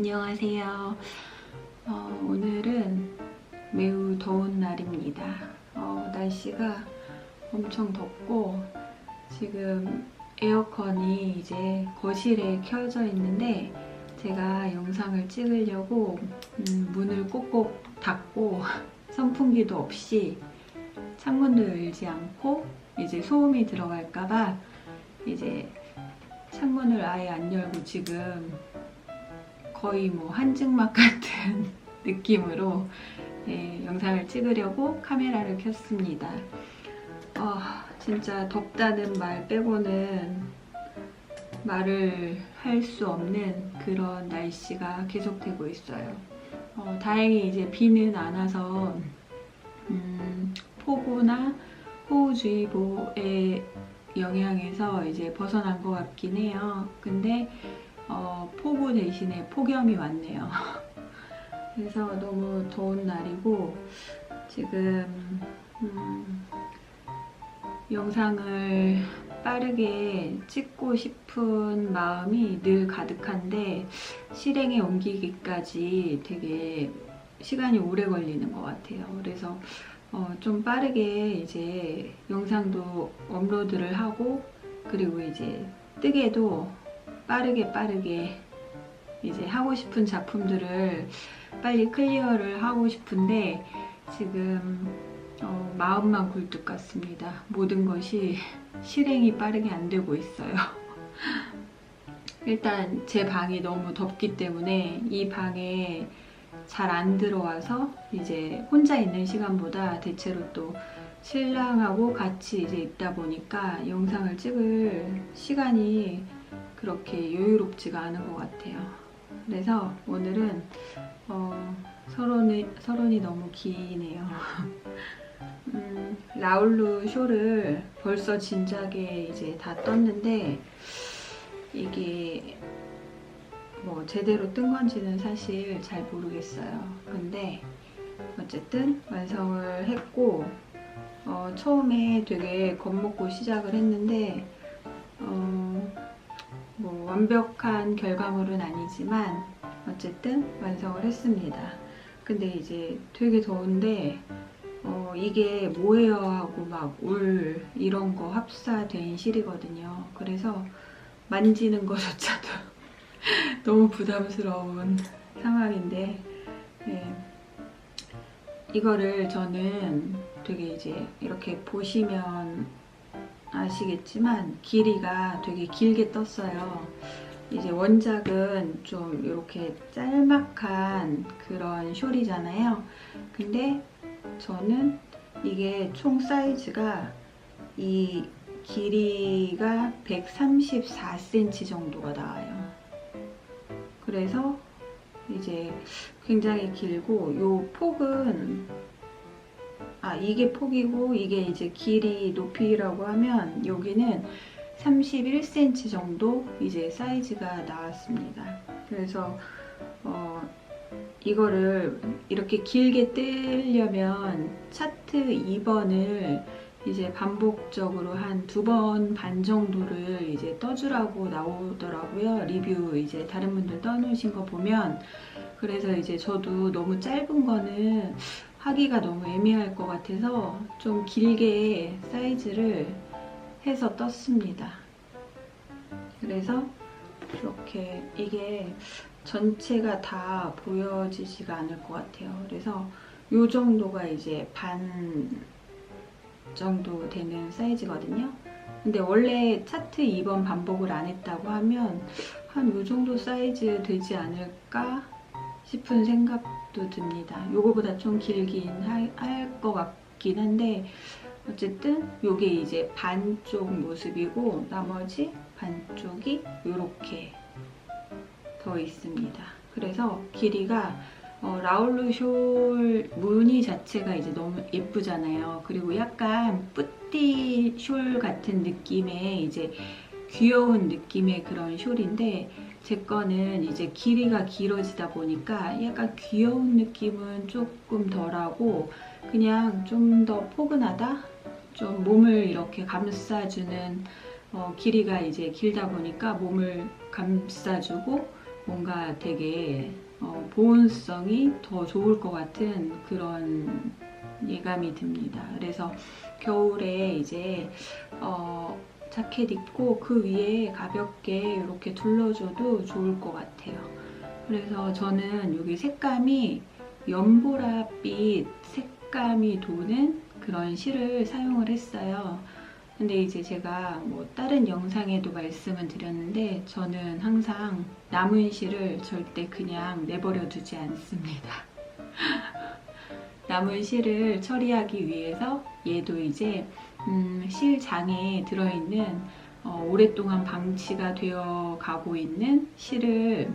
안녕하세요. 오늘은 매우 더운 날입니다. 날씨가 엄청 덥고 지금 에어컨이 이제 거실에 켜져 있는데 제가 영상을 찍으려고 문을 꼭꼭 닫고 선풍기도 없이 창문도 열지 않고 이제 소음이 들어갈까봐 이제 창문을 아예 안 열고 지금 거의 뭐 한증막 같은 느낌으로 영상을 찍으려고 카메라를 켰습니다. 진짜 덥다는 말 빼고는 말을 할 수 없는 그런 날씨가 계속되고 있어요. 다행히 이제 비는 안 와서 폭우나 호우주의보의 영향에서 이제 벗어난 것 같긴 해요. 근데 폭우 대신에 폭염이 왔네요. 그래서 너무 더운 날이고 지금 영상을 빠르게 찍고 싶은 마음이 늘 가득한데 실행에 옮기기까지 되게 시간이 오래 걸리는 것 같아요. 그래서 좀 빠르게 이제 영상도 업로드를 하고 그리고 이제 뜨개도 빠르게 이제 하고 싶은 작품들을 빨리 클리어를 하고 싶은데 지금 마음만 굴뚝 같습니다. 모든 것이 실행이 빠르게 안 되고 있어요. 일단 제 방이 너무 덥기 때문에 이 방에 잘 안 들어와서 이제 혼자 있는 시간보다 대체로 또 신랑하고 같이 이제 있다 보니까 영상을 찍을 시간이 그렇게 여유롭지가 않은 것 같아요. 그래서 오늘은 서론이 너무 기네요. 라울루 쇼를 벌써 진작에 이제 다 떴는데 이게 뭐 제대로 뜬 건지는 사실 잘 모르겠어요. 근데 어쨌든 완성을 했고 처음에 되게 겁먹고 시작을 했는데 뭐 완벽한 결과물은 아니지만 어쨌든 완성을 했습니다. 근데 이제 되게 더운데 이게 모헤어하고 막 울 이런 거 합사된 실이거든요. 그래서 만지는 것조차도 너무 부담스러운 상황인데 이거를 저는 되게 이제 이렇게 보시면 아시겠지만 길이가 되게 길게 떴어요. 이제 원작은 좀 이렇게 짤막한 그런 숄이잖아요. 근데 저는 이게 총 사이즈가 이 길이가 134cm 정도가 나와요. 그래서 이제 굉장히 길고 요 폭은 이게 폭이고 이게 이제 길이 높이라고 하면 여기는 31cm 정도 이제 사이즈가 나왔습니다. 그래서 이거를 이렇게 길게 뜨려면 차트 2번을 이제 반복적으로 한 2번 반 정도를 이제 떠주라고 나오더라고요. 리뷰 이제 다른 분들 떠놓으신 거 보면. 그래서 이제 저도 너무 짧은 거는 하기가 너무 애매할 것 같아서 좀 길게 사이즈를 해서 떴습니다. 그래서 이렇게 이게 전체가 다 보여지지가 않을 것 같아요. 그래서 이 정도가 이제 반 정도 되는 사이즈거든요. 근데 원래 차트 2번 반복을 안 했다고 하면 한 이 정도 사이즈 되지 않을까 싶은 생각도 듭니다. 요거보다 좀 길긴 할 것 같긴 한데 어쨌든 요게 이제 반쪽 모습이고 나머지 반쪽이 요렇게 더 있습니다. 그래서 길이가 라울루 숄 무늬 자체가 이제 너무 예쁘잖아요. 그리고 약간 뿌띠 숄 같은 느낌의 이제 귀여운 느낌의 그런 숄인데 제 거는 이제 길이가 길어지다 보니까 약간 귀여운 느낌은 조금 덜하고 그냥 좀 더 포근하다? 좀 몸을 이렇게 감싸주는 길이가 이제 길다 보니까 몸을 감싸주고 뭔가 되게 보온성이 더 좋을 것 같은 그런 예감이 듭니다. 그래서 겨울에 이제 자켓 입고 그 위에 가볍게 이렇게 둘러줘도 좋을 것 같아요. 그래서 저는 여기 색감이 연보라빛 색감이 도는 그런 실을 사용을 했어요. 근데 이제 제가 뭐 다른 영상에도 말씀을 드렸는데 저는 항상 남은 실을 절대 그냥 내버려 두지 않습니다. 남은 실을 처리하기 위해서 얘도 이제 실장에 들어있는 오랫동안 방치가 되어 가고 있는 실을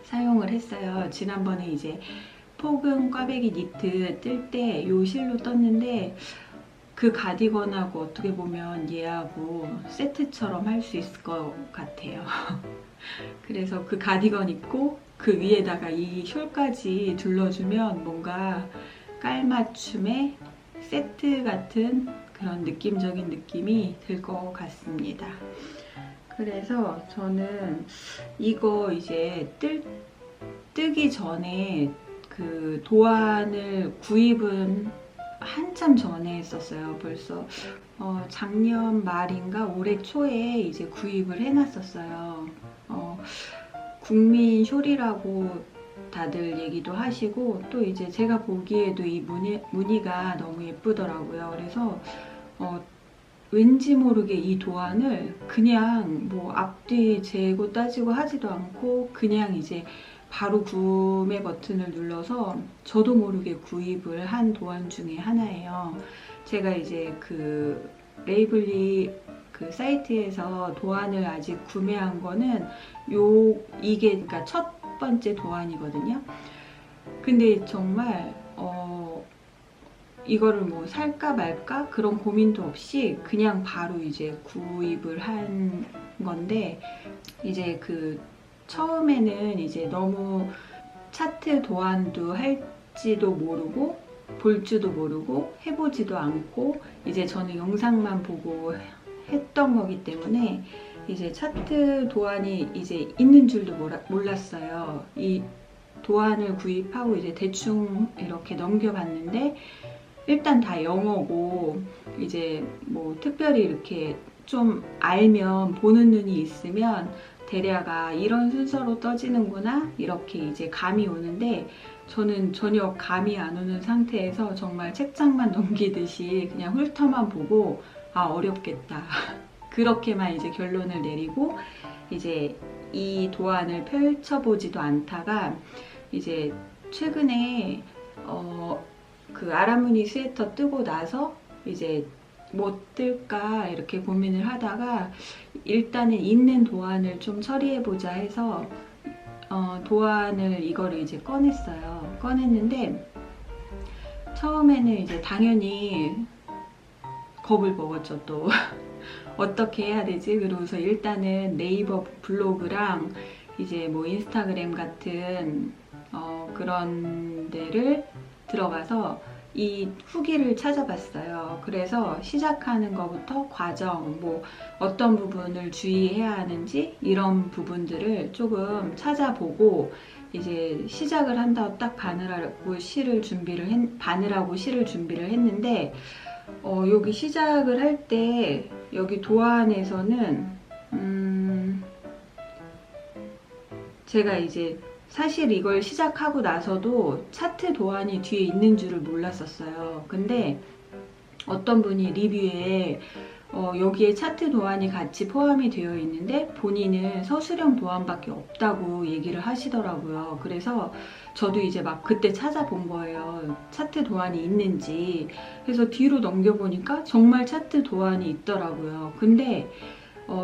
사용을 했어요. 지난번에 이제 폭은 꽈배기 니트 뜰 때 이 실로 떴는데 그 가디건하고 어떻게 보면 얘하고 세트처럼 할 수 있을 것 같아요. 그래서 그 가디건 입고 그 위에다가 이 숄까지 둘러주면 뭔가 깔맞춤의 세트 같은 그런 느낌적인 느낌이 들 것 같습니다. 그래서 저는 이거 이제 뜨기 전에 그 도안을 구입은 한참 전에 했었어요. 벌써 작년 말인가 올해 초에 이제 구입을 해놨었어요. 국민 숄이라고 다들 얘기도 하시고 또 이제 제가 보기에도 이 무늬가 너무 예쁘더라고요. 그래서 왠지 모르게 이 도안을 그냥 뭐 앞뒤 재고 따지고 하지도 않고 그냥 이제 바로 구매 버튼을 눌러서 저도 모르게 구입을 한 도안 중에 하나예요. 제가 이제 그 레이블리 그 사이트에서 도안을 아직 구매한 거는 이게 그러니까 첫 번째 도안이거든요. 근데 정말 이거를 뭐 살까 말까 그런 고민도 없이 그냥 바로 이제 구입을 한 건데 이제 그 처음에는 이제 너무 차트 도안도 할지도 모르고 볼 줄도 모르고 해보지도 않고 이제 저는 영상만 보고 했던 거기 때문에 이제 차트 도안이 이제 있는 줄도 몰랐어요. 이 도안을 구입하고 이제 대충 이렇게 넘겨봤는데 일단 다 영어고 이제 뭐 특별히 이렇게 좀 알면 보는 눈이 있으면 대략 이런 순서로 떠지는구나 이렇게 이제 감이 오는데 저는 전혀 감이 안 오는 상태에서 정말 책장만 넘기듯이 그냥 훑어만 보고 어렵겠다 그렇게만 이제 결론을 내리고 이제 이 도안을 펼쳐보지도 않다가 이제 최근에 그 아라무늬 스웨터 뜨고 나서 이제 뭐 뜰까 이렇게 고민을 하다가 일단은 있는 도안을 좀 처리해보자 해서 도안을 이거를 이제 꺼냈어요. 꺼냈는데 처음에는 이제 당연히 겁을 먹었죠. 또 어떻게 해야 되지? 그러고서 일단은 네이버 블로그랑 이제 뭐 인스타그램 같은 그런 데를 들어가서 이 후기를 찾아봤어요. 그래서 시작하는 것부터 과정, 뭐 어떤 부분을 주의해야 하는지 이런 부분들을 조금 찾아보고 이제 시작을 한다고 딱 바늘하고 실을 준비를 했는데 여기 시작을 할 때 여기 도안에서는 제가 이제 사실 이걸 시작하고 나서도 차트 도안이 뒤에 있는 줄을 몰랐었어요. 근데 어떤 분이 리뷰에 여기에 차트 도안이 같이 포함이 되어 있는데 본인은 서술형 도안밖에 없다고 얘기를 하시더라고요. 그래서 저도 이제 막 그때 찾아본 거예요. 차트 도안이 있는지. 그래서 뒤로 넘겨보니까 정말 차트 도안이 있더라고요. 근데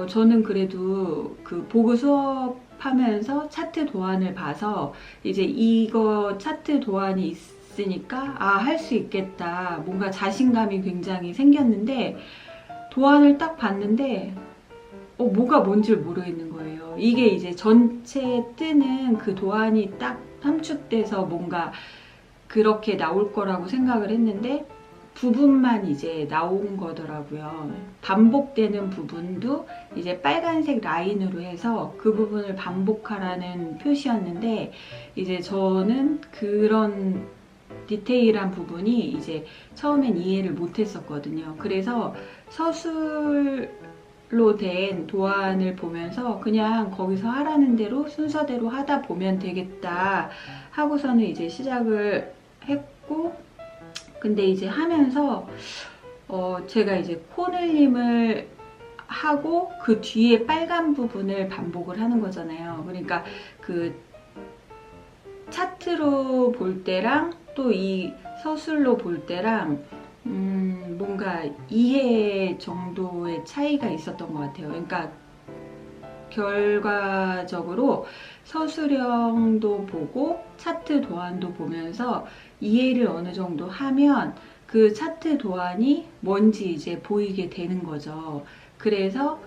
저는 그래도 그 보고 수업하면서 차트 도안을 봐서 이제 이거 차트 도안이 있으니까 할 수 있겠다. 뭔가 자신감이 굉장히 생겼는데 도안을 딱 봤는데 뭐가 뭔지 모르겠는 거예요. 이게 이제 전체 뜨는 그 도안이 딱 함축돼서 뭔가 그렇게 나올 거라고 생각을 했는데 부분만 이제 나온 거더라고요. 반복되는 부분도 이제 빨간색 라인으로 해서 그 부분을 반복하라는 표시였는데, 이제 저는 그런 디테일한 부분이 이제 처음엔 이해를 못했었거든요. 그래서 서술로 된 도안을 보면서 그냥 거기서 하라는 대로 순서대로 하다 보면 되겠다 하고서는 이제 시작을 했고, 근데 이제 하면서 제가 이제 코늘림을 하고 그 뒤에 빨간 부분을 반복을 하는 거잖아요. 그러니까 그 차트로 볼 때랑 또 이 서술로 볼 때랑 뭔가 이해 정도의 차이가 있었던 것 같아요. 그러니까 결과적으로 서술형도 보고 차트 도안도 보면서 이해를 어느 정도 하면 그 차트 도안이 뭔지 이제 보이게 되는 거죠. 그래서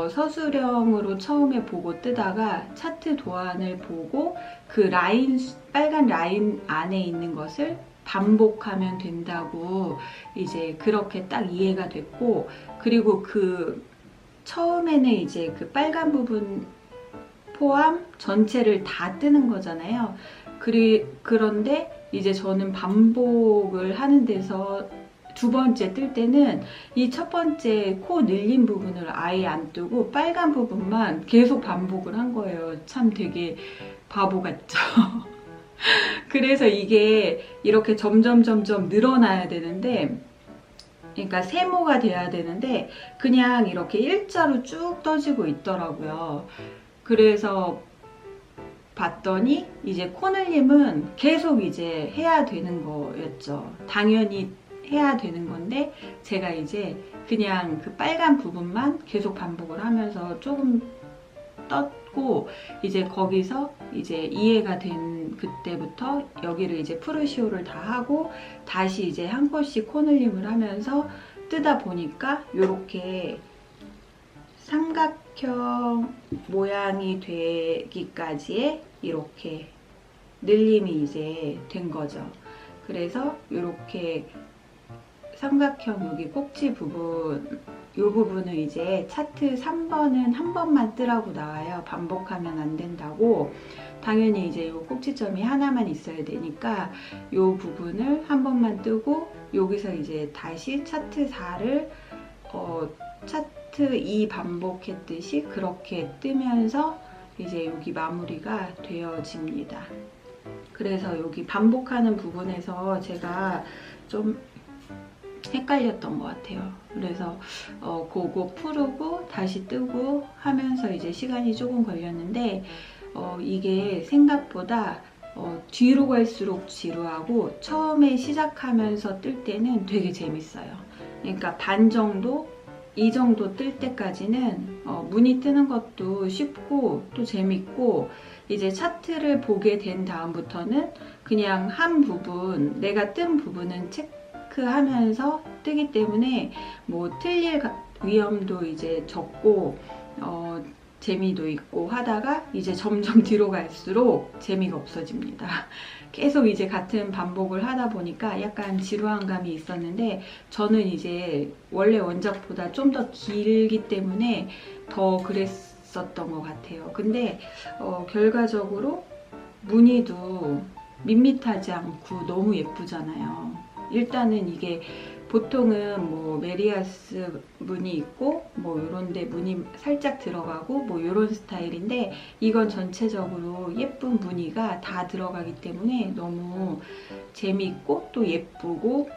서술형으로 처음에 보고 뜨다가 차트 도안을 보고 그 라인, 빨간 라인 안에 있는 것을 반복하면 된다고 이제 그렇게 딱 이해가 됐고, 그리고 그 처음에는 이제 그 빨간 부분 포함 전체를 다 뜨는 거잖아요. 그런데 이제 저는 반복을 하는 데서 두 번째 뜰 때는 이 첫 번째 코 늘린 부분을 아예 안 뜨고 빨간 부분만 계속 반복을 한 거예요. 참 되게 바보 같죠? 그래서 이게 이렇게 점점 늘어나야 되는데, 그러니까 세모가 돼야 되는데 그냥 이렇게 일자로 쭉 떠지고 있더라고요. 그래서 봤더니 이제 코늘림은 계속 이제 해야 되는 거였죠. 당연히 해야 되는 건데 제가 이제 그냥 그 빨간 부분만 계속 반복을 하면서 조금 떴고, 이제 거기서 이제 이해가 된 그때부터 여기를 이제 프루시오를 다 하고 다시 이제 한 컷씩 코늘림을 하면서 뜨다 보니까 이렇게 삼각형 모양이 되기까지의 이렇게 늘림이 이제 된 거죠. 그래서 이렇게 삼각형 여기 꼭지 부분, 이 부분을 이제 차트 3번은 한 번만 뜨라고 나와요. 반복하면 안 된다고. 당연히 이제 이 꼭지점이 하나만 있어야 되니까 이 부분을 한 번만 뜨고, 여기서 이제 다시 차트 4를 차트 2 반복했듯이 그렇게 뜨면서 이제 여기 마무리가 되어집니다. 그래서 여기 반복하는 부분에서 제가 좀 헷갈렸던 것 같아요. 그래서 그거 풀고 다시 뜨고 하면서 이제 시간이 조금 걸렸는데, 이게 생각보다 뒤로 갈수록 지루하고 처음에 시작하면서 뜰 때는 되게 재밌어요. 그러니까 반 정도? 이 정도 뜰 때까지는 무늬 뜨는 것도 쉽고 또 재밌고, 이제 차트를 보게 된 다음부터는 그냥 한 부분, 내가 뜬 부분은 체크하면서 뜨기 때문에 뭐 틀릴 위험도 이제 적고 재미도 있고 하다가 이제 점점 뒤로 갈수록 재미가 없어집니다. 계속 이제 같은 반복을 하다 보니까 약간 지루한 감이 있었는데, 저는 이제 원래 원작보다 좀 더 길기 때문에 더 그랬었던 것 같아요. 근데 결과적으로 무늬도 밋밋하지 않고 너무 예쁘잖아요. 일단은 이게 보통은 뭐 메리아스 무늬 있고 뭐 요런데 무늬 살짝 들어가고 뭐 요런 스타일인데, 이건 전체적으로 예쁜 무늬가 다 들어가기 때문에 너무 재미있고 또 예쁘고,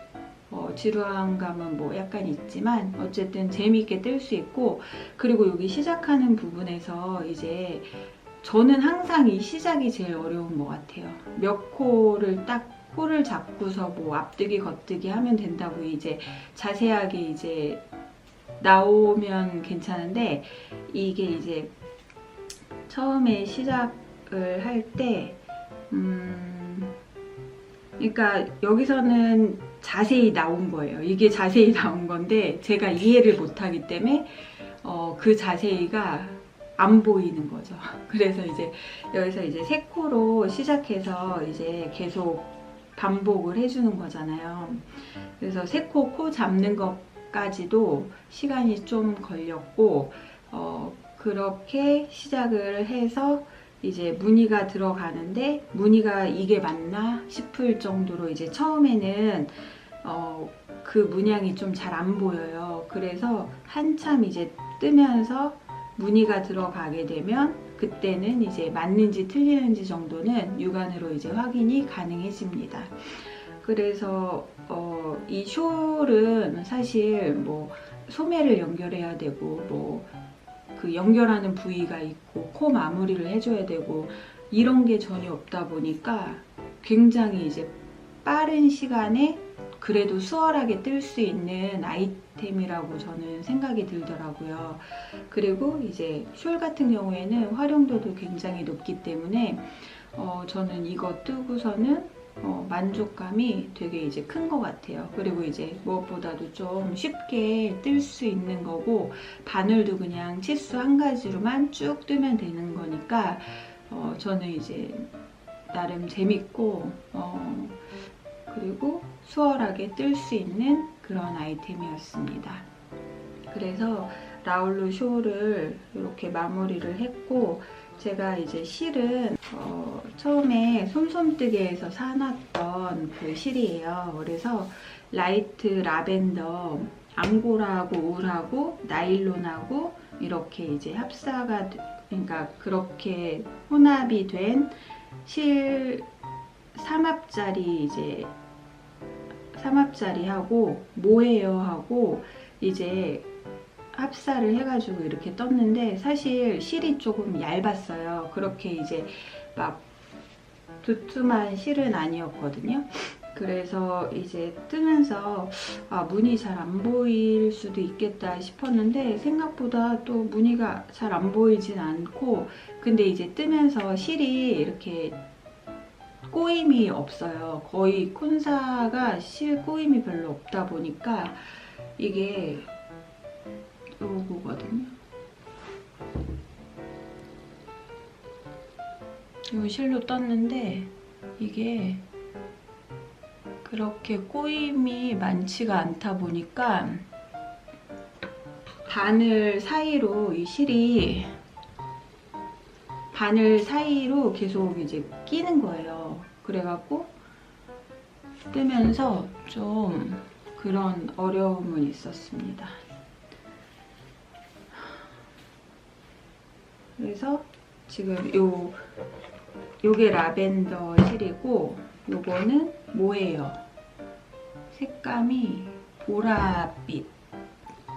지루한 감은 뭐 약간 있지만 어쨌든 재미있게 뜰 수 있고, 그리고 여기 시작하는 부분에서 이제 저는 항상 이 시작이 제일 어려운 것 같아요. 몇 코를 딱 코를 잡고서 뭐 앞뜨기 겉뜨기 하면 된다고 이제 자세하게 이제 나오면 괜찮은데, 이게 이제 처음에 시작을 할 때 그러니까 여기서는 자세히 나온 거예요. 이게 자세히 나온 건데 제가 이해를 못하기 때문에 그 자세히가 안 보이는 거죠. 그래서 이제 여기서 이제 3코로 시작해서 이제 계속 반복을 해주는 거잖아요. 그래서 3코 코 잡는 것까지도 시간이 좀 걸렸고, 그렇게 시작을 해서 이제 무늬가 들어가는데, 무늬가 이게 맞나 싶을 정도로 이제 처음에는 그 문양이 좀 잘 안 보여요. 그래서 한참 이제 뜨면서 무늬가 들어가게 되면 그때는 이제 맞는지 틀리는지 정도는 육안으로 이제 확인이 가능해집니다. 그래서 이 숄은 사실 뭐 소매를 연결해야 되고 뭐 그 연결하는 부위가 있고 코 마무리를 해줘야 되고 이런 게 전혀 없다 보니까 굉장히 이제 빠른 시간에 그래도 수월하게 뜰 수 있는 아이템이라고 저는 생각이 들더라고요. 그리고 이제 숄 같은 경우에는 활용도도 굉장히 높기 때문에 저는 이거 뜨고서는 만족감이 되게 이제 큰 것 같아요. 그리고 이제 무엇보다도 좀 쉽게 뜰 수 있는 거고, 바늘도 그냥 치수 한 가지로만 쭉 뜨면 되는 거니까 저는 이제 나름 재밌고 그리고 수월하게 뜰 수 있는 그런 아이템이었습니다. 그래서 라울루 숄을 이렇게 마무리를 했고, 제가 이제 실은 처음에 솜솜뜨개에서 사놨던 그 실이에요. 그래서 라이트 라벤더, 앙고라하고 울하고 나일론하고 이렇게 이제 합사가 그러니까 그렇게 혼합이 된 실 3합짜리 이제 3합짜리하고 모헤어하고 이제 합사를 해가지고 이렇게 떴는데, 사실 실이 조금 얇았어요. 그렇게 이제 막 두툼한 실은 아니었거든요. 그래서 이제 뜨면서 무늬 잘 안 보일 수도 있겠다 싶었는데 생각보다 또 무늬가 잘 안 보이진 않고, 근데 이제 뜨면서 실이 이렇게 꼬임이 없어요. 거의 콘사가 실 꼬임이 별로 없다 보니까 이게 요거거든요. 요 실로 떴는데 이게 그렇게 꼬임이 많지가 않다 보니까 바늘 사이로 이 실이 바늘 사이로 계속 이제 끼는 거예요. 그래갖고 뜨면서 좀 그런 어려움은 있었습니다. 그래서 지금 요게 라벤더 실이고 요거는 모헤어. 색감이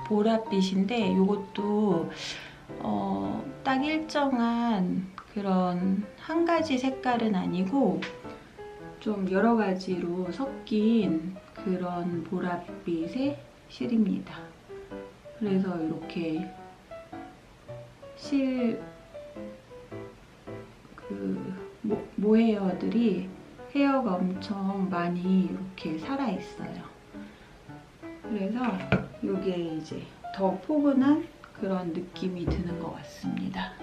보랏빛인데 요것도 딱 일정한 그런 한 가지 색깔은 아니고 좀 여러 가지로 섞인 그런 보랏빛의 실입니다. 그래서 이렇게 실 모헤어들이 헤어가 엄청 많이 이렇게 살아있어요. 그래서 이게 이제 더 포근한 그런 느낌이 드는 것 같습니다.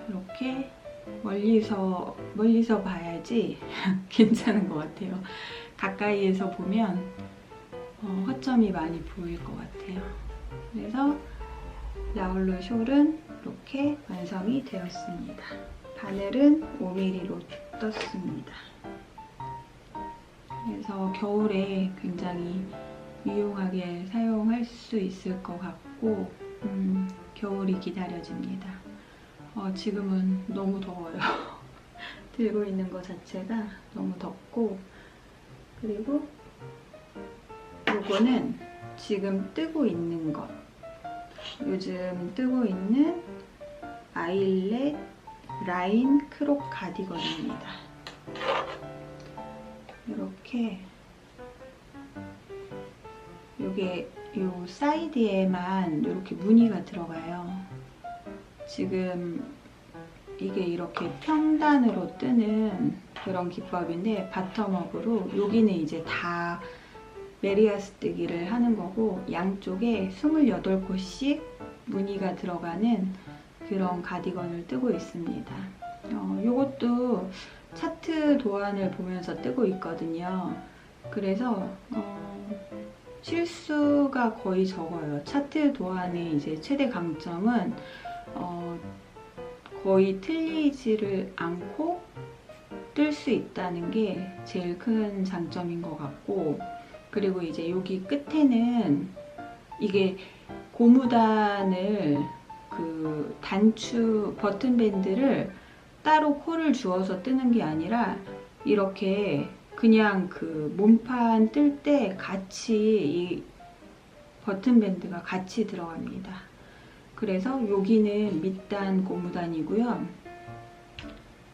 이렇게 멀리서 봐야지 괜찮은 것 같아요. 가까이에서 보면 허점이 많이 보일 것 같아요. 그래서 라울루 숄은 이렇게 완성이 되었습니다. 바늘은 5mm로 떴습니다. 그래서 겨울에 굉장히 유용하게 사용할 수 있을 것 같고 겨울이 기다려집니다. 지금은 너무 더워요. 들고 있는 것 자체가 너무 덥고, 그리고 요거는 지금 뜨고 있는 것, 요즘 뜨고 있는 아일렛 라인 크롭 가디건입니다. 이렇게 요게 요 사이드에만 이렇게 무늬가 들어가요. 지금 이게 이렇게 평단으로 뜨는 그런 기법인데, 바텀업으로 여기는 이제 다 메리아스 뜨기를 하는 거고, 양쪽에 28코씩 무늬가 들어가는 그런 가디건을 뜨고 있습니다. 요것도 차트 도안을 보면서 뜨고 있거든요. 그래서 실수가 거의 적어요. 차트 도안의 이제 최대 강점은 거의 틀리지를 않고 뜰 수 있다는 게 제일 큰 장점인 것 같고, 그리고 이제 여기 끝에는 이게 고무단을 그 단추 버튼 밴드를 따로 코를 주어서 뜨는 게 아니라 이렇게 그냥 그 몸판 뜰 때 같이 이 버튼 밴드가 같이 들어갑니다. 그래서 여기는 밑단 고무단이고요.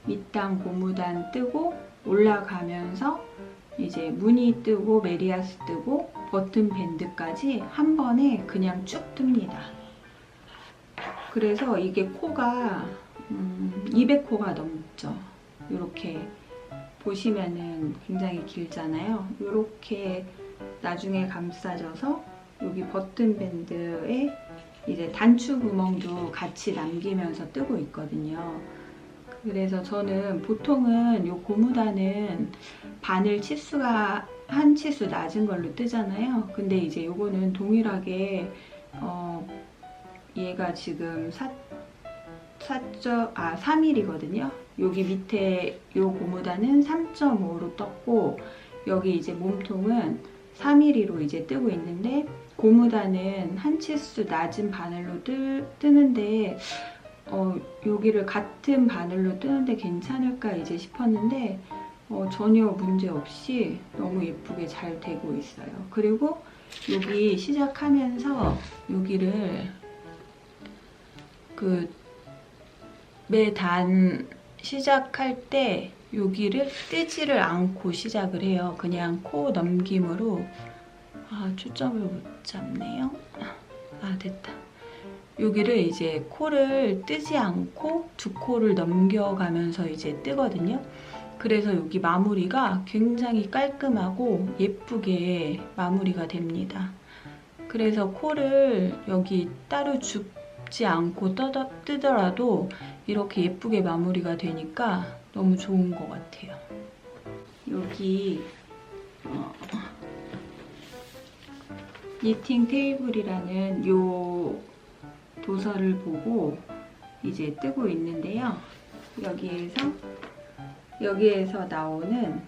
밑단 고무단 뜨고 올라가면서 이제 무늬 뜨고 메리아스 뜨고 버튼 밴드까지 한 번에 그냥 쭉 뜹니다. 그래서 이게 코가 200코가 넘죠. 이렇게 보시면은 굉장히 길잖아요. 이렇게 나중에 감싸져서 여기 버튼 밴드에 이제 단추 구멍도 같이 남기면서 뜨고 있거든요. 그래서 저는 보통은 이 고무단은 바늘 치수가 한 치수 낮은 걸로 뜨잖아요. 근데 이제 요거는 동일하게 얘가 지금 3mm거든요. 여기 밑에 요 고무단은 3.5로 떴고, 여기 이제 몸통은 4mm로 이제 뜨고 있는데, 고무단은 한 치수 낮은 바늘로 뜨는데 여기를 같은 바늘로 뜨는데 괜찮을까 이제 싶었는데 전혀 문제 없이 너무 예쁘게 잘 되고 있어요. 그리고 여기 시작하면서 여기를 그 매단 시작할 때 여기를 뜨지를 않고 시작을 해요. 그냥 코 넘김으로. 초점을 못 잡네요. 됐다. 여기를 이제 코를 뜨지 않고 두 코를 넘겨가면서 이제 뜨거든요. 그래서 여기 마무리가 굉장히 깔끔하고 예쁘게 마무리가 됩니다. 그래서 코를 여기 따로 줍지 않고 뜨더라도 이렇게 예쁘게 마무리가 되니까 너무 좋은 것 같아요. 여기 니팅 테이블이라는 요 도서를 보고 이제 뜨고 있는데요. 여기에서 나오는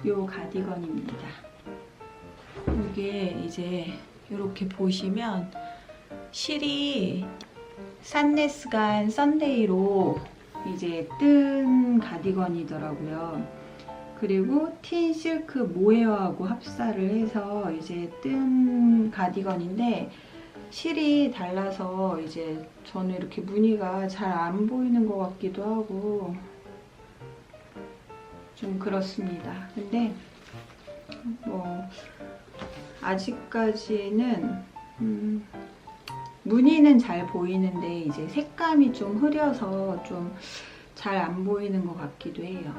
요 가디건입니다. 이게 이제 이렇게 보시면 실이 산네스간 썬데이로 이제 뜬 가디건이더라고요. 그리고 틴 실크 모헤어하고 합사를 해서 이제 뜬 가디건인데, 실이 달라서 이제 저는 이렇게 무늬가 잘 안 보이는 것 같기도 하고 좀 그렇습니다. 근데 뭐 아직까지는 무늬는 잘 보이는데 이제 색감이 좀 흐려서 좀 잘 안 보이는 것 같기도 해요.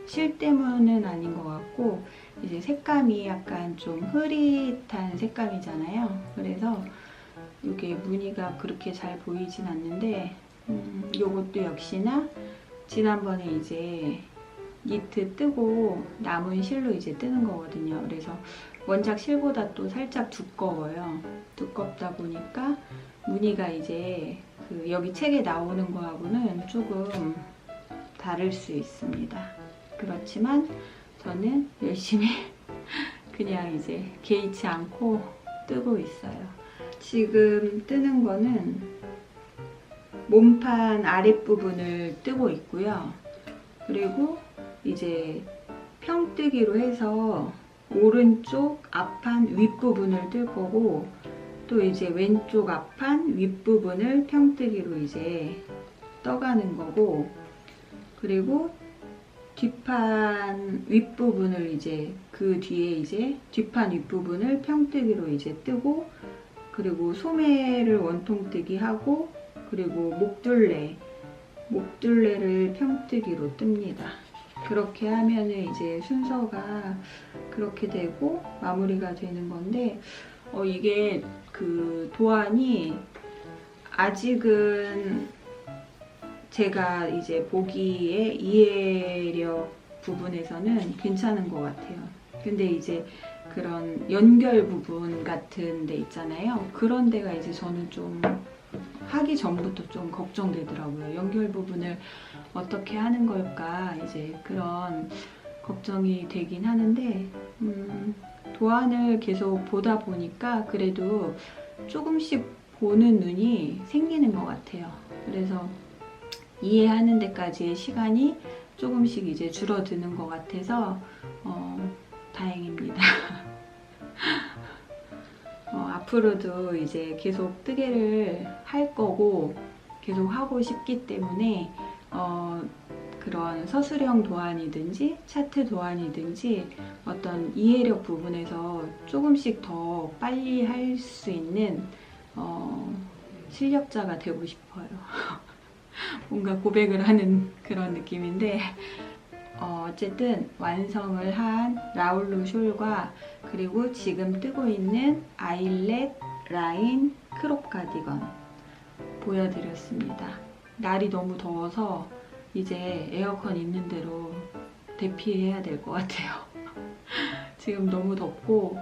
실 때문은 아닌 것 같고 이제 색감이 약간 좀 흐릿한 색감이잖아요. 그래서 이게 무늬가 그렇게 잘 보이진 않는데 요것도 역시나 지난번에 이제 니트 뜨고 남은 실로 이제 뜨는 거거든요. 그래서 원작 실보다 또 살짝 두꺼워요. 두껍다 보니까 무늬가 이제 그 여기 책에 나오는 거하고는 조금 다를 수 있습니다. 그렇지만 저는 열심히 그냥 이제 개의치 않고 뜨고 있어요. 지금 뜨는 거는 몸판 아랫부분을 뜨고 있고요. 그리고 이제 평뜨기로 해서 오른쪽 앞판 윗부분을 뜰 거고, 또 이제 왼쪽 앞판 윗부분을 평뜨기로 이제 떠가는 거고, 그리고 뒷판 윗부분을 이제 그 뒤에 이제 뒷판 윗부분을 평뜨기로 이제 뜨고, 그리고 소매를 원통뜨기 하고, 그리고 목둘레를 평뜨기로 뜹니다. 그렇게 하면은 이제 순서가 그렇게 되고 마무리가 되는 건데, 이게 그 도안이 아직은 제가 이제 보기에 이해력 부분에서는 괜찮은 것 같아요. 근데 이제 그런 연결 부분 같은 데 있잖아요. 그런 데가 이제 저는 좀 하기 전부터 좀 걱정되더라고요. 연결 부분을 어떻게 하는 걸까, 이제 그런 걱정이 되긴 하는데, 도안을 계속 보다 보니까 그래도 조금씩 보는 눈이 생기는 것 같아요. 그래서 이해하는 데까지의 시간이 조금씩 이제 줄어드는 것 같아서 다행입니다. 앞으로도 이제 계속 뜨개를 할 거고 계속 하고 싶기 때문에 그런 서술형 도안이든지 차트 도안이든지 어떤 이해력 부분에서 조금씩 더 빨리 할 수 있는 실력자가 되고 싶어요. 뭔가 고백을 하는 그런 느낌인데, 어쨌든 완성을 한 라울루 숄과 그리고 지금 뜨고 있는 아일렛 라인 크롭 가디건 보여드렸습니다. 날이 너무 더워서 이제 에어컨 있는 대로 대피해야 될 것 같아요. 지금 너무 덥고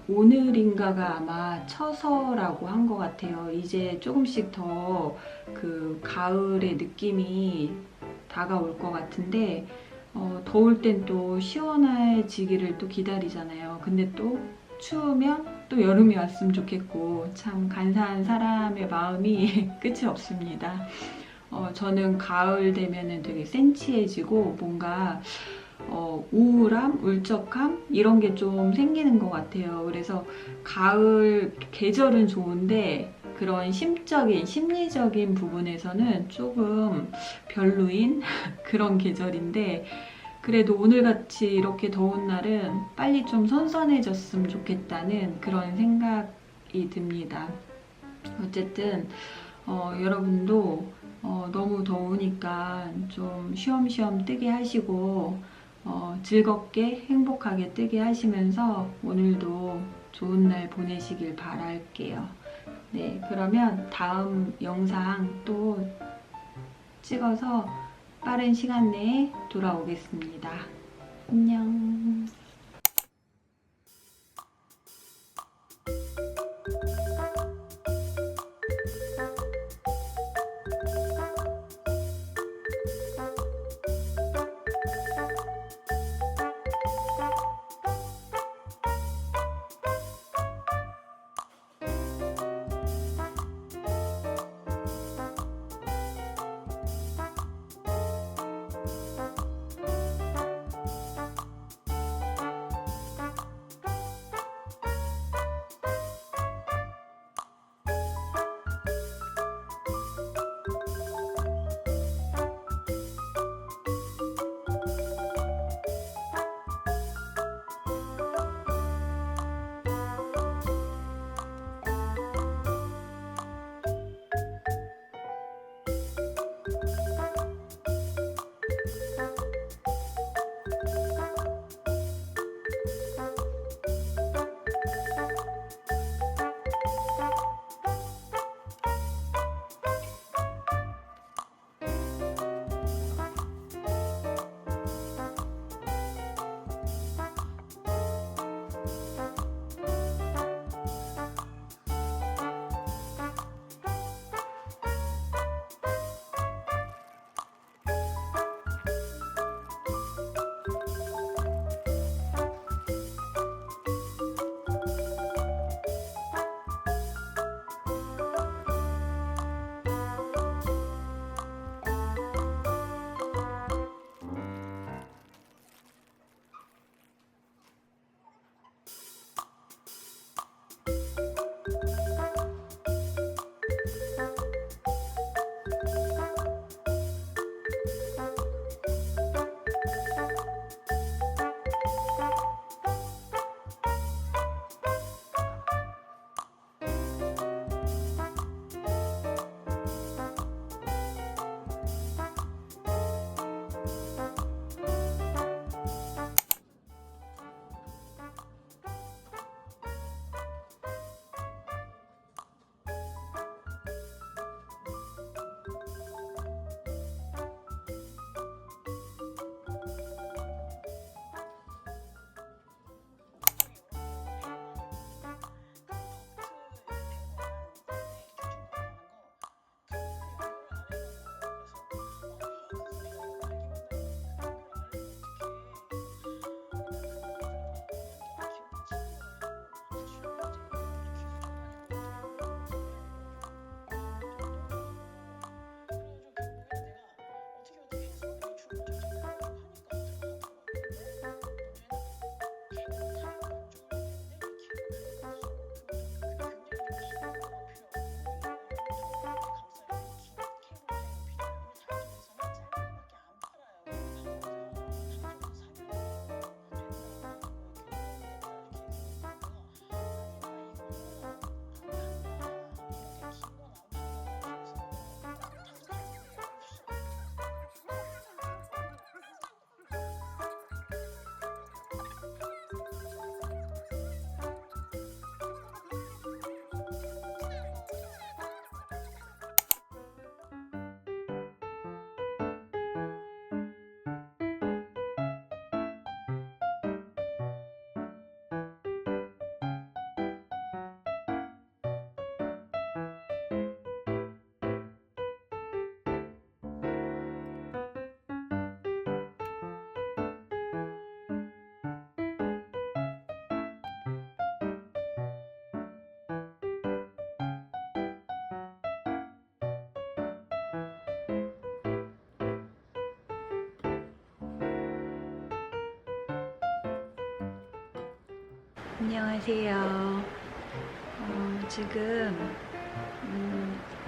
오늘인가가 아마 처서라고 한 것 같아요. 이제 조금씩 더 그 가을의 느낌이 다가올 것 같은데, 더울 땐 또 시원해지기를 또 기다리잖아요. 근데 또 추우면 또 여름이 왔으면 좋겠고, 참 간사한 사람의 마음이 끝이 없습니다. 저는 가을 되면은 되게 센치해지고 뭔가 우울함, 울적함 이런 게 좀 생기는 것 같아요. 그래서 가을 계절은 좋은데 그런 심적인, 심리적인 부분에서는 조금 별로인 그런 계절인데, 그래도 오늘같이 이렇게 더운 날은 빨리 좀 선선해졌으면 좋겠다는 그런 생각이 듭니다. 어쨌든 여러분도 너무 더우니까 좀 쉬엄쉬엄 뜨게 하시고 즐겁게 행복하게 뜨게 하시면서 오늘도 좋은 날 보내시길 바랄게요. 네, 그러면 다음 영상 또 찍어서 빠른 시간 내에 돌아오겠습니다. 안녕. 안녕하세요. 지금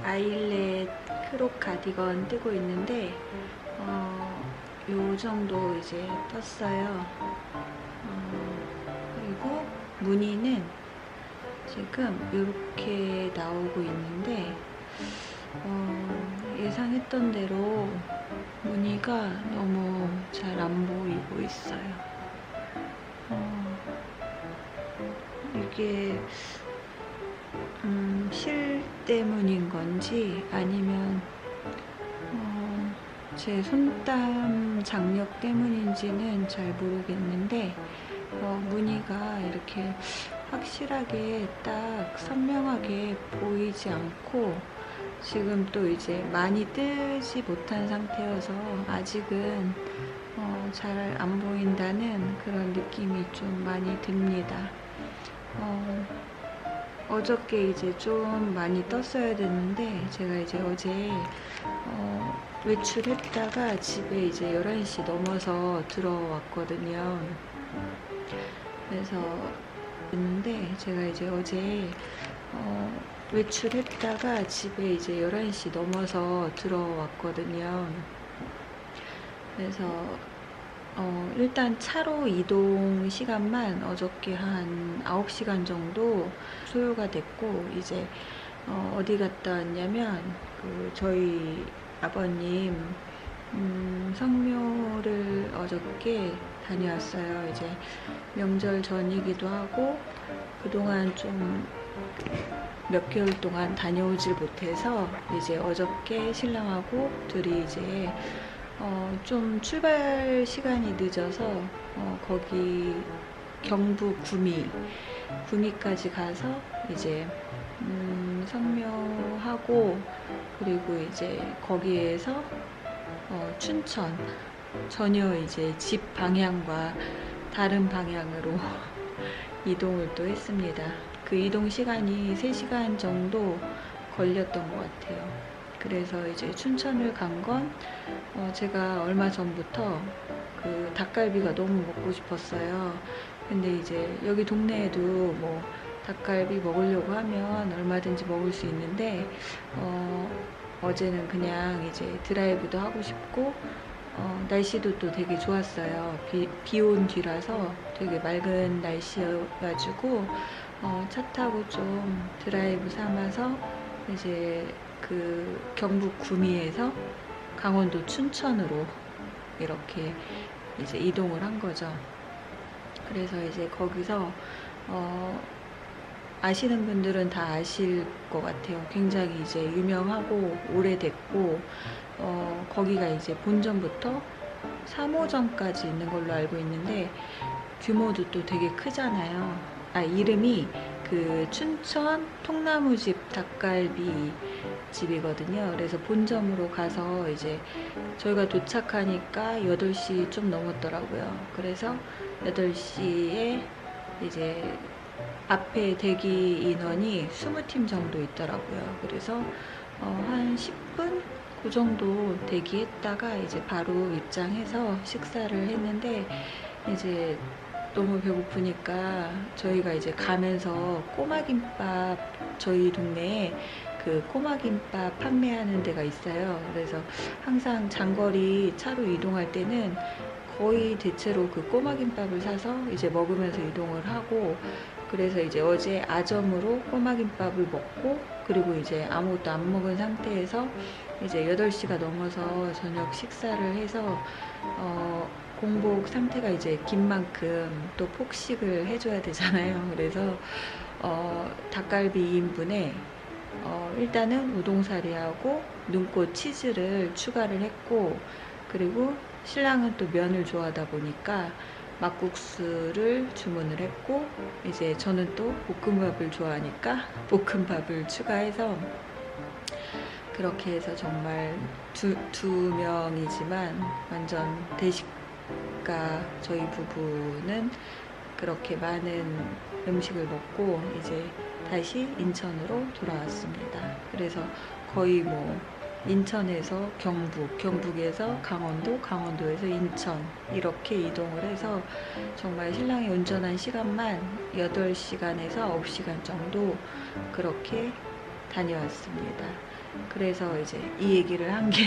아일렛 크롭 가디건 뜨고 있는데 요 정도 이제 떴어요. 그리고 무늬는 지금 이렇게 나오고 있는데 예상했던 대로 무늬가 너무 잘 안 보이고 있어요. 이게 실 때문인 건지 아니면 제 손땀 장력 때문인지는 잘 모르겠는데 무늬가 이렇게 확실하게 딱 선명하게 보이지 않고 지금 또 이제 많이 뜨지 못한 상태여서 아직은 잘 안 보인다는 그런 느낌이 좀 많이 듭니다. 어저께 이제 좀 많이 떴어야 됐는데 제가 이제 어제 외출했다가 집에 이제 11시 넘어서 들어왔거든요. 그래서 했는데 제가 이제 어제 외출했다가 집에 이제 11시 넘어서 들어왔거든요. 그래서 일단 차로 이동 시간만 어저께 한 9시간 정도 소요가 됐고 이제 어디 갔다 왔냐면 저희 아버님 성묘를 어저께 다녀왔어요. 이제 명절 전이기도 하고 그동안 좀 몇 개월 동안 다녀오질 못해서 이제 어저께 신랑하고 둘이 이제 좀 출발 시간이 늦어서 거기 경북 구미까지 가서 이제 성묘하고 그리고 이제 거기에서 춘천 전혀 이제 집 방향과 다른 방향으로 이동을 또 했습니다. 그 이동 시간이 3시간 정도 걸렸던 것 같아요. 그래서 이제 춘천을 간 건 제가 얼마 전부터 그 닭갈비가 너무 먹고 싶었어요. 근데 이제 여기 동네에도 뭐 닭갈비 먹으려고 하면 얼마든지 먹을 수 있는데 어제는 그냥 이제 드라이브도 하고 싶고 날씨도 또 되게 좋았어요. 비 온 뒤라서 되게 맑은 날씨여가지고 차 타고 좀 드라이브 삼아서 이제 그 경북 구미에서 강원도 춘천으로 이렇게 이제 이동을 한 거죠. 그래서 이제 거기서 아시는 분들은 다 아실 것 같아요. 굉장히 이제 유명하고 오래됐고 거기가 이제 본점부터 3호점까지 있는 걸로 알고 있는데 규모도 또 되게 크잖아요. 이름이 그 춘천 통나무집 닭갈비 집이거든요. 그래서 본점으로 가서 이제 저희가 도착하니까 8시 좀 넘었더라고요. 그래서 8시에 이제 앞에 대기 인원이 20팀 정도 있더라고요. 그래서 한 10분 그 정도 대기했다가 이제 바로 입장해서 식사를 했는데 이제 너무 배고프니까 저희가 이제 가면서 꼬마김밥 저희 동네에 그 꼬마김밥 판매하는 데가 있어요. 그래서 항상 장거리 차로 이동할 때는 거의 대체로 그 꼬마김밥을 사서 이제 먹으면서 이동을 하고 그래서 이제 어제 아점으로 꼬마김밥을 먹고 그리고 이제 아무것도 안 먹은 상태에서 이제 8시가 넘어서 저녁 식사를 해서 공복 상태가 이제 긴 만큼 또 폭식을 해줘야 되잖아요. 그래서 닭갈비 2인분에 일단은 우동사리하고 눈꽃 치즈를 추가를 했고 그리고 신랑은 또 면을 좋아하다 보니까 막국수를 주문을 했고 이제 저는 또 볶음밥을 좋아하니까 볶음밥을 추가해서 그렇게 해서 정말 두 명이지만 완전 대식가 저희 부부는 그렇게 많은 음식을 먹고 이제 다시 인천으로 돌아왔습니다. 그래서 거의 뭐 인천에서 경북, 경북에서 강원도, 강원도에서 인천 이렇게 이동을 해서 정말 신랑이 운전한 시간만 8시간에서 9시간 정도 그렇게 다녀왔습니다. 그래서 이제 이 얘기를 한 게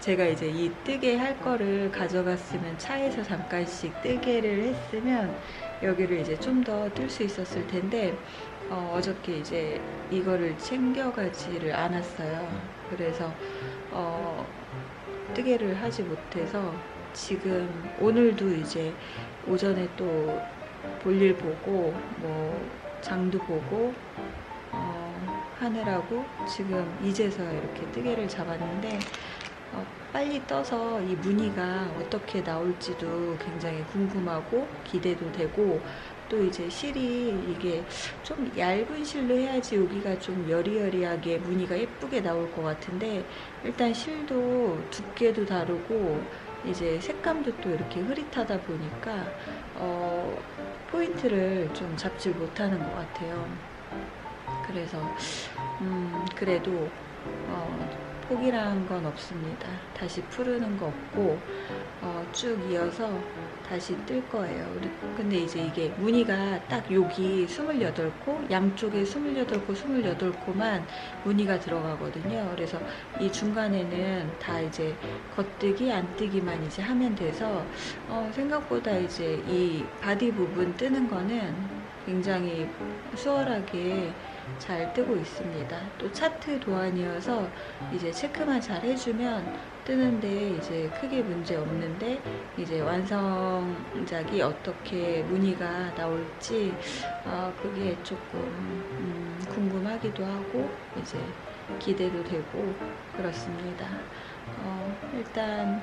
제가 이제 이 뜨개 할 거를 가져갔으면 차에서 잠깐씩 뜨개를 했으면 여기를 이제 좀 더 뜰 수 있었을 텐데 어저께 이제 이거를 챙겨가지를 않았어요. 그래서 뜨개를 하지 못해서 지금 오늘도 이제 오전에 또 볼일 보고 뭐 장도 보고 하느라고 지금 이제서야 이렇게 뜨개를 잡았는데 빨리 떠서 이 무늬가 어떻게 나올지도 굉장히 궁금하고 기대도 되고 또 이제 실이 이게 좀 얇은 실로 해야지 여기가 좀 여리여리하게 무늬가 예쁘게 나올 것 같은데 일단 실도 두께도 다르고 이제 색감도 또 이렇게 흐릿하다 보니까 포인트를 좀 잡지 못하는 것 같아요. 그래서 그래도 포기란 건 없습니다. 다시 푸르는 거 없고 쭉 이어서 다시 뜰 거예요. 근데 이제 이게 무늬가 딱 여기 28코, 양쪽에 28코, 28코만 무늬가 들어가거든요. 그래서 이 중간에는 다 이제 겉뜨기, 안뜨기만 이제 하면 돼서 생각보다 이제 이 바디 부분 뜨는 거는 굉장히 수월하게 잘 뜨고 있습니다. 또 차트 도안이어서 이제 체크만 잘 해주면 뜨는데 이제 크게 문제 없는데 이제 완성작이 어떻게 무늬가 나올지 그게 조금 궁금하기도 하고 이제 기대도 되고 그렇습니다. 일단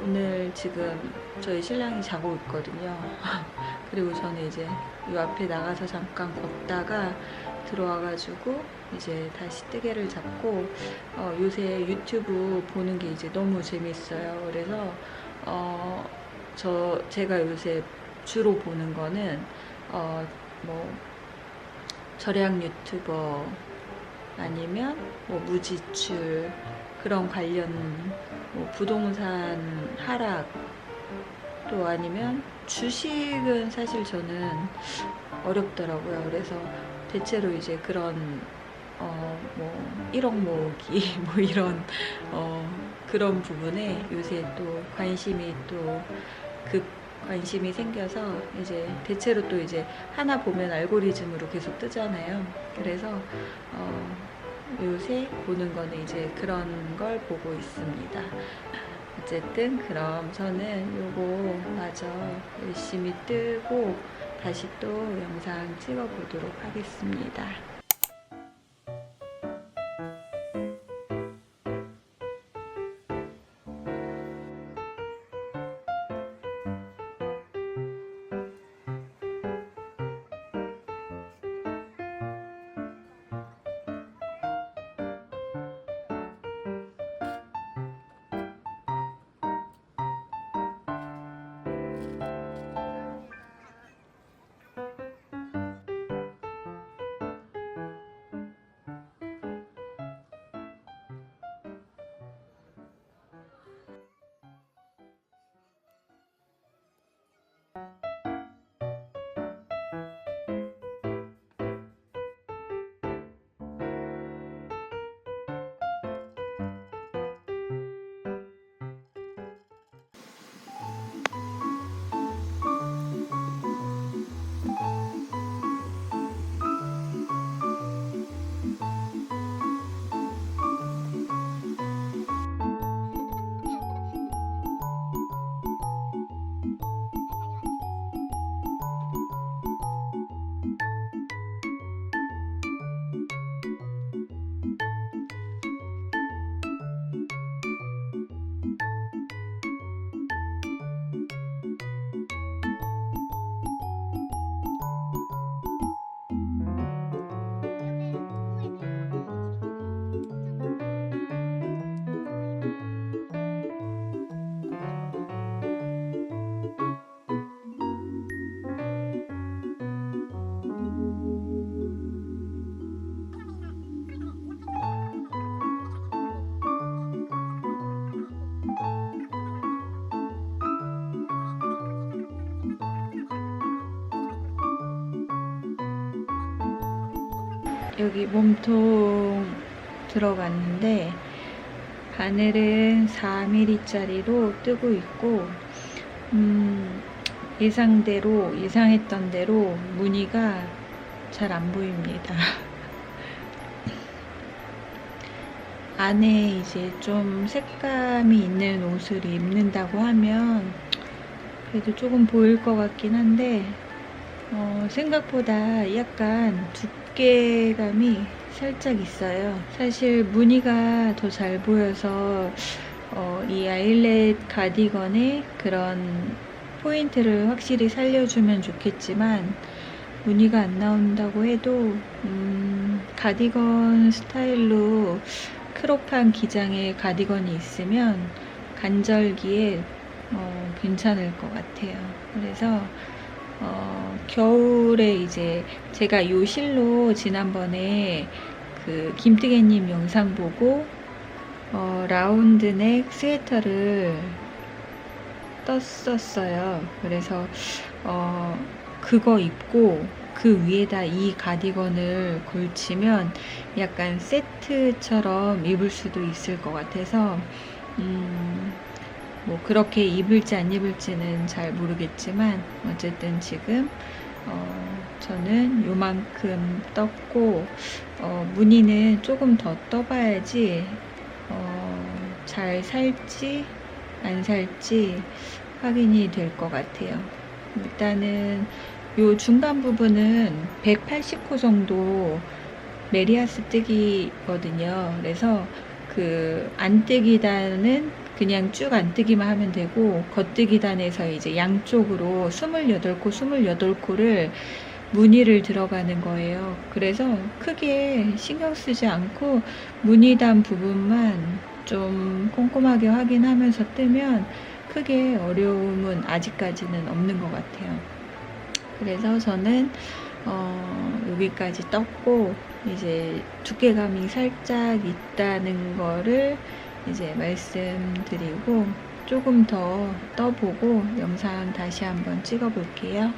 오늘 지금 저희 신랑이 자고 있거든요. 그리고 저는 이제 이 앞에 나가서 잠깐 걷다가 들어와가지고 이제 다시 뜨개를 잡고 요새 유튜브 보는 게 이제 너무 재밌어요. 그래서 제가 요새 주로 보는 거는 뭐 절약 유튜버 아니면 뭐 무지출 그런 관련 뭐 부동산 하락 또 아니면 주식은 사실 저는 어렵더라고요. 그래서 대체로 이제 그런 뭐 1억 모으기 뭐 이런 그런 부분에 요새 또 관심이 또 관심이 생겨서 이제 대체로 또 이제 하나 보면 알고리즘으로 계속 뜨잖아요. 그래서 요새 보는 거는 이제 그런 걸 보고 있습니다. 어쨌든 그럼 저는 요거 마저 열심히 뜨고 다시 또 영상 찍어 보도록 하겠습니다. 여기 몸통 들어갔는데 바늘은 4mm짜리로 뜨고 있고 예상했던 대로 무늬가 잘 안 보입니다. 안에 이제 좀 색감이 있는 옷을 입는다고 하면 그래도 조금 보일 것 같긴 한데 생각보다 약간 두께감이 살짝 있어요. 사실 무늬가 더 잘 보여서 이 아일렛 가디건의 그런 포인트를 확실히 살려주면 좋겠지만 무늬가 안 나온다고 해도 가디건 스타일로 크롭한 기장의 가디건이 있으면 간절기에 괜찮을 것 같아요. 그래서 겨울에 이제 제가 요 실로 지난번에 그 김뜨개님 영상 보고 라운드넥 스웨터를 떴었어요. 그래서 그거 입고 그 위에다 이 가디건을 걸치면 약간 세트처럼 입을 수도 있을 것 같아서 뭐 그렇게 입을지 안 입을지는 잘 모르겠지만 어쨌든 지금 저는 요만큼 떴고 무늬는 조금 더 떠봐야지 잘 살지 안 살지 확인이 될 것 같아요. 일단은 요 중간 부분은 180호 정도 메리아스 뜨기거든요. 그래서 그 안뜨기단은 그냥 쭉 안뜨기만 하면 되고 겉뜨기단에서 이제 양쪽으로 28코를 무늬를 들어가는 거예요. 그래서 크게 신경 쓰지 않고 무늬단 부분만 좀 꼼꼼하게 확인하면서 뜨면 크게 어려움은 아직까지는 없는 것 같아요. 그래서 저는 여기까지 떴고 이제 두께감이 살짝 있다는 거를 이제 말씀드리고 조금 더 떠보고 영상 다시 한번 찍어 볼게요.